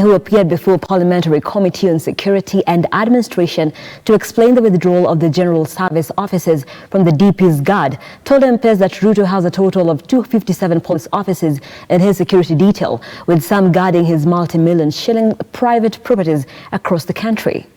who appeared before Parliamentary Committee on Security and Administration to explain the withdrawal of the General Service officers from the DP's guard, told MPs that Ruto has a total of 257 police officers in his security detail, with some guarding his multi-million shilling private properties across the country.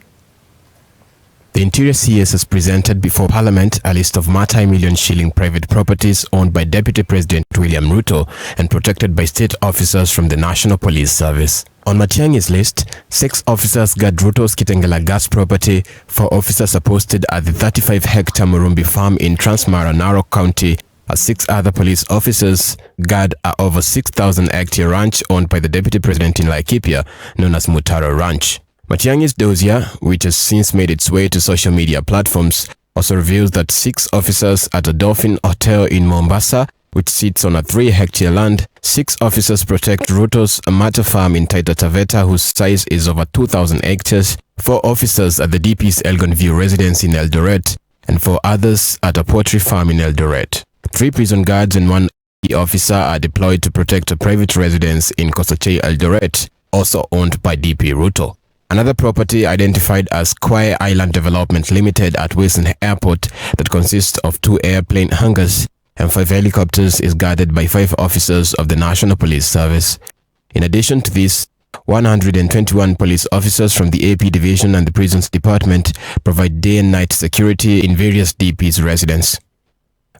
The Interior CS has presented before Parliament a list of multi-million shilling private properties owned by Deputy President William Ruto and protected by state officers from the National Police Service. On Matiang'i's list, 6 officers guard Ruto's Kitengela gas property, 4 officers are posted at the 35-hectare Murumbi farm in Transmara, Narok County, as 6 other police officers guard a over 6,000-hectare ranch owned by the Deputy President in Laikipia, known as Mutaro Ranch. Matiang'i's dossier, which has since made its way to social media platforms, also reveals that 6 officers at a Dolphin Hotel in Mombasa, which sits on a 3-hectare land, 6 officers protect Ruto's Mata farm in Taita Taveta, whose size is over 2,000 hectares, 4 officers at the DP's Elgon View residence in Eldoret, and 4 others at a poultry farm in Eldoret. 3 prison guards and 1 officer are deployed to protect a private residence in Kosache, Eldoret, also owned by DP Ruto. Another property identified as Kwai Island Development Limited at Wilson Airport that consists of 2 airplane hangars and 5 helicopters is guarded by 5 officers of the National Police Service. In addition to this, 121 police officers from the AP Division and the Prisons Department provide day and night security in various DP's residences.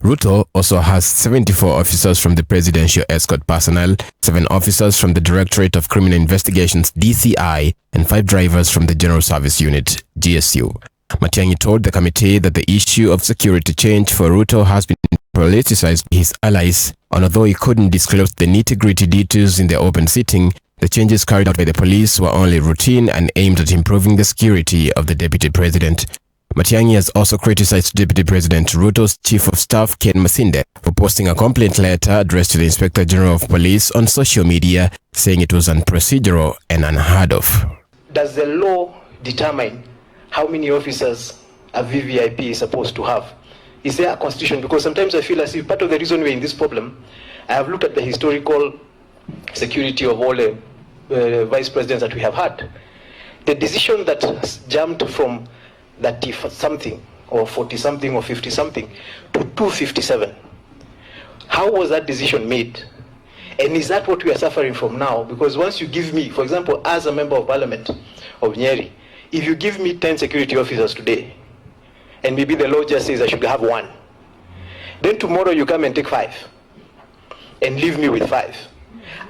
Ruto also has 74 officers from the Presidential Escort Personnel, 7 officers from the Directorate of Criminal Investigations DCI, and 5 drivers from the General Service Unit GSU. Matiang'i told the committee that the issue of security change for Ruto has been politicized by his allies, and although he couldn't disclose the nitty-gritty details in the open sitting, the changes carried out by the police were only routine and aimed at improving the security of the Deputy President. Matiang'i has also criticized Deputy President Ruto's Chief of Staff Ken Masinde for posting a complaint letter addressed to the Inspector General of Police on social media, saying it was unprocedural and unheard of. Does the law determine how many officers a VVIP is supposed to have? Is there a constitution? Because sometimes I feel as if part of the reason we're in this problem, I have looked at the historical security of all the vice presidents that we have had. The decision that jumped from 30-something or 40-something or 50-something to 257. How was that decision made? And is that what we are suffering from now? Because once you give me, for example, as a member of Parliament of Nyeri, if you give me 10 security officers today, and maybe the law just says I should have 1, then tomorrow you come and take 5 and leave me with 5.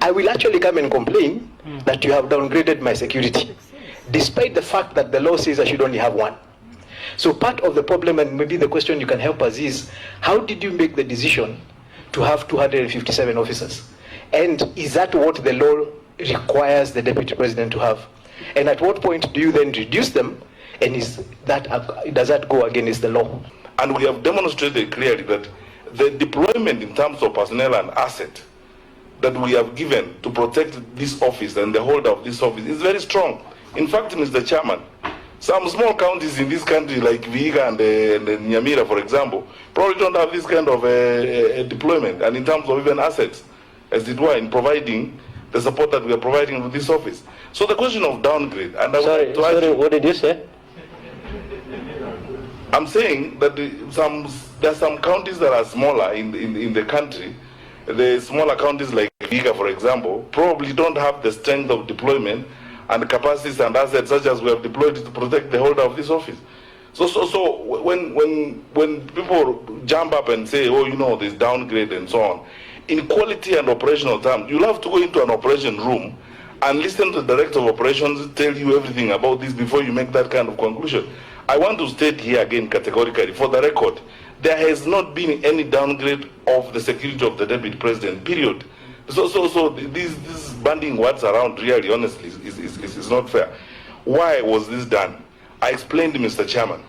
I will actually come and complain that you have downgraded my security, despite the fact that the law says I should only have 1. So part of the problem, and maybe the question you can help us is, how did you make the decision to have 257 officers? And is that what the law requires the Deputy President to have? And at what point do you then reduce them? And does that go against the law? And we have demonstrated clearly that the deployment in terms of personnel and asset that we have given to protect this office and the holder of this office is very strong. In fact, Mr. Chairman, some small counties in this country like Vihiga and Nyamira, for example, probably don't have this kind of deployment, and in terms of even assets, as it were, in providing the support that we are providing to this office. So the question of downgrade, and sorry, what did you say? I'm saying that there are some counties that are smaller in the country. The smaller counties like Vihiga, for example, probably don't have the strength of deployment and capacities and assets such as we have deployed to protect the holder of this office. So when people jump up and say, oh, you know, there's downgrade and so on, in quality and operational terms, you'll have to go into an operation room and listen to the director of operations tell you everything about this before you make that kind of conclusion. I want to state here again categorically, for the record, there has not been any downgrade of the security of the Deputy President, period. So these banding words around really, honestly, is not fair. Why was this done? I explained to Mr. Chairman.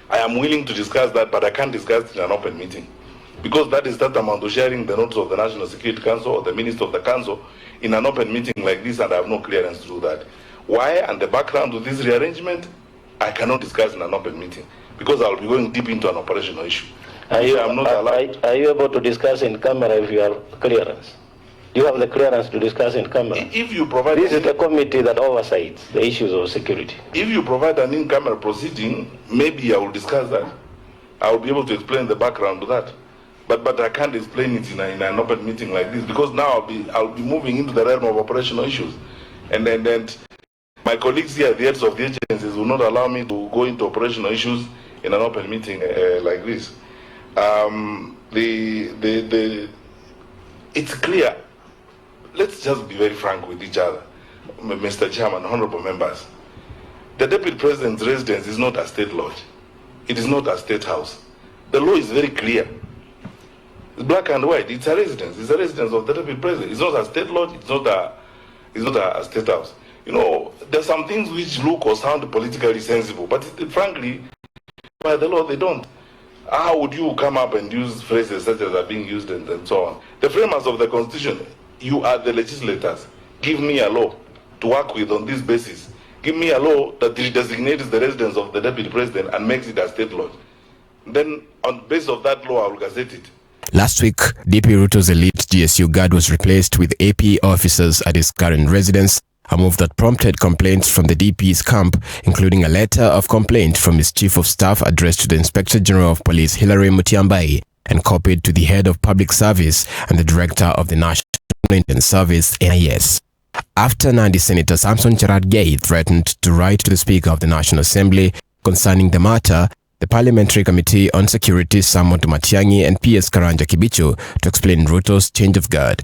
I am willing to discuss that, but I can't discuss it in an open meeting. Because that is tantamount to sharing the notes of the National Security Council or the Minister of the Council in an open meeting like this, and I have no clearance to do that. Why, and the background to this rearrangement, I cannot discuss in an open meeting, because I'll be going deep into an operational issue. Are you able to discuss in camera if you have clearance? Do you have the clearance to discuss in camera? If you provide... This is the committee that oversees the issues of security. If you provide an in-camera proceeding, maybe I will discuss that. I will be able to explain the background to that. But I can't explain it in an open meeting like this, because now I'll be moving into the realm of operational issues. And then my colleagues here, the heads of the agencies, will not allow me to go into operational issues in an open meeting like this. It's clear. Let's just be very frank with each other, Mr. Chairman, honorable members. The Deputy President's residence is not a state lodge. It is not a state house. The law is very clear. It's black and white. It's a residence. It's a residence of the Deputy President. It's not a state lodge. It's not a state house. You know, there's some things which look or sound politically sensible, but frankly, by the law, they don't. How would you come up and use phrases such as are being used and so on? The framers of the Constitution, you are the legislators. Give me a law to work with on this basis. Give me a law that designates the residence of the Deputy President and makes it a state lodge. Then, on the basis of that law, I will gazette it. Last week, DP Ruto's elite GSU guard was replaced with AP officers at his current residence, a move that prompted complaints from the DP's camp, including a letter of complaint from his chief of staff addressed to the Inspector General of Police Hilary Mutyambai and copied to the head of public service and the director of the National Intelligence Service, NIS. After Nandi Senator Samson Cherargei threatened to write to the Speaker of the National Assembly concerning the matter, the Parliamentary Committee on Security summoned Matiang'i and PS Karanja Kibicho to explain Ruto's change of guard.